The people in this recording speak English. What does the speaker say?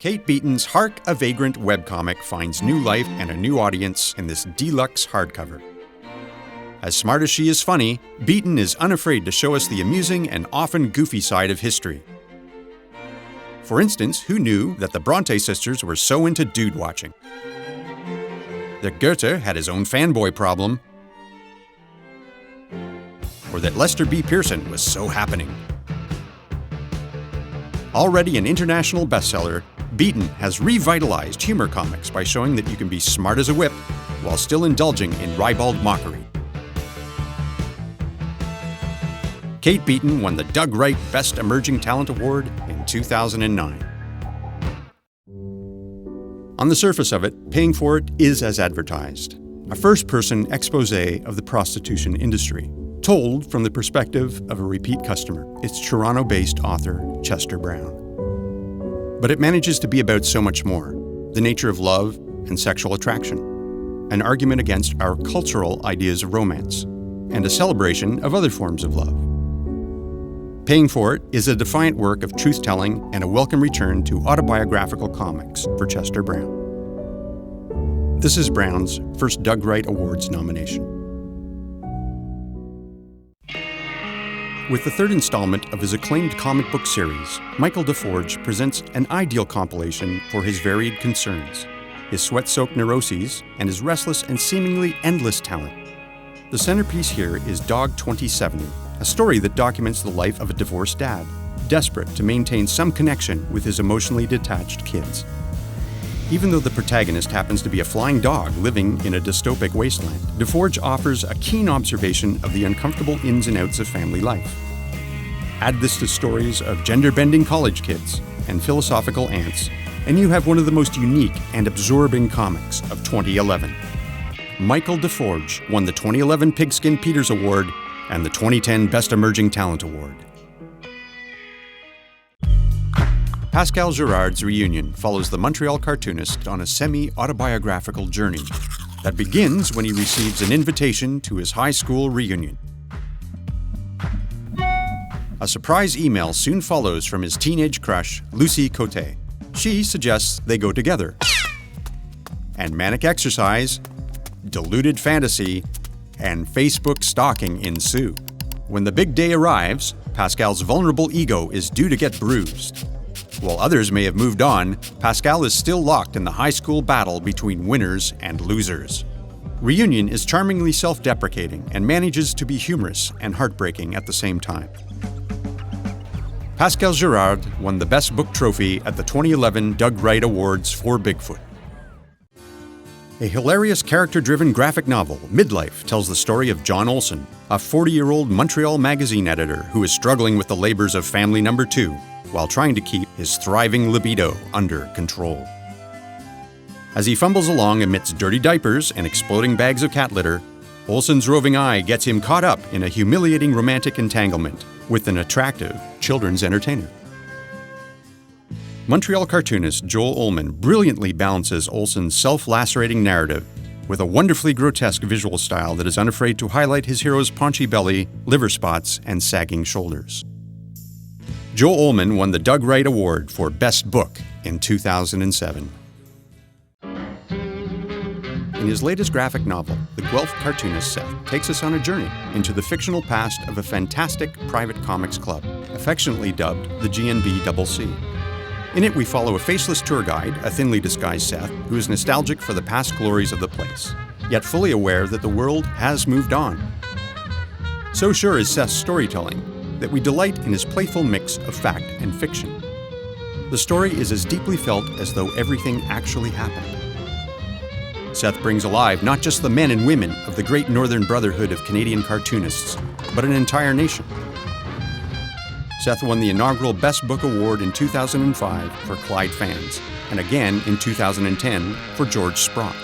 Kate Beaton's HARK, a Vagrant webcomic finds new life and a new audience in this deluxe hardcover. As smart as she is funny, Beaton is unafraid to show us the amusing and often goofy side of history. For instance, who knew that the Bronte sisters were so into dude-watching? That Goethe had his own fanboy problem? Or that Lester B. Pearson was so happening? Already an international bestseller, Beaton has revitalized humor comics by showing that you can be smart as a whip while still indulging in ribald mockery. Kate Beaton won the Doug Wright Best Emerging Talent Award in 2009. On the surface of it, paying for it is as advertised. A first-person expose of the prostitution industry, told from the perspective of a repeat customer. It's Toronto-based author Chester Brown. But it manages to be about so much more: the nature of love and sexual attraction, an argument against our cultural ideas of romance, and a celebration of other forms of love. Paying for It is a defiant work of truth-telling and a welcome return to autobiographical comics for Chester Brown. This is Brown's first Doug Wright Awards nomination. With the third installment of his acclaimed comic book series, Michael DeForge presents an ideal compilation for his varied concerns, his sweat-soaked neuroses, and his restless and seemingly endless talent. The centerpiece here is Dog 2070, a story that documents the life of a divorced dad, desperate to maintain some connection with his emotionally detached kids. Even though the protagonist happens to be a flying dog living in a dystopic wasteland, DeForge offers a keen observation of the uncomfortable ins and outs of family life. Add this to stories of gender-bending college kids and philosophical aunts, and you have one of the most unique and absorbing comics of 2011. Michael DeForge won the 2011 Pigskin Peters Award and the 2010 Best Emerging Talent Award. Pascal Girard's reunion follows the Montreal cartoonist on a semi-autobiographical journey that begins when he receives an invitation to his high school reunion. A surprise email soon follows from his teenage crush, Lucy Cote. She suggests they go together. And manic exercise, deluded fantasy, and Facebook stalking ensue. When the big day arrives, Pascal's vulnerable ego is due to get bruised. While others may have moved on, Pascal is still locked in the high school battle between winners and losers. Reunion is charmingly self-deprecating and manages to be humorous and heartbreaking at the same time. Pascal Girard won the Best Book trophy at the 2011 Doug Wright Awards for Bigfoot. A hilarious character-driven graphic novel, Midlife, tells the story of John Olson, a 40-year-old Montreal magazine editor who is struggling with the labors of family number 2 while trying to keep his thriving libido under control. As he fumbles along amidst dirty diapers and exploding bags of cat litter, Olson's roving eye gets him caught up in a humiliating romantic entanglement with an attractive children's entertainer. Montreal cartoonist Joel Ullman brilliantly balances Olson's self-lacerating narrative with a wonderfully grotesque visual style that is unafraid to highlight his hero's paunchy belly, liver spots, and sagging shoulders. Joel Ullman won the Doug Wright Award for Best Book in 2007. In his latest graphic novel, the Guelph cartoonist Seth takes us on a journey into the fictional past of a fantastic private comics club, affectionately dubbed the GNBCC. In it, we follow a faceless tour guide, a thinly disguised Seth, who is nostalgic for the past glories of the place, yet fully aware that the world has moved on. So sure is Seth's storytelling that we delight in his playful mix of fact and fiction. The story is as deeply felt as though everything actually happened. Seth brings alive not just the men and women of the great Northern Brotherhood of Canadian cartoonists, but an entire nation. Seth won the inaugural Best Book Award in 2005 for Clyde fans, and again in 2010 for George Sprott.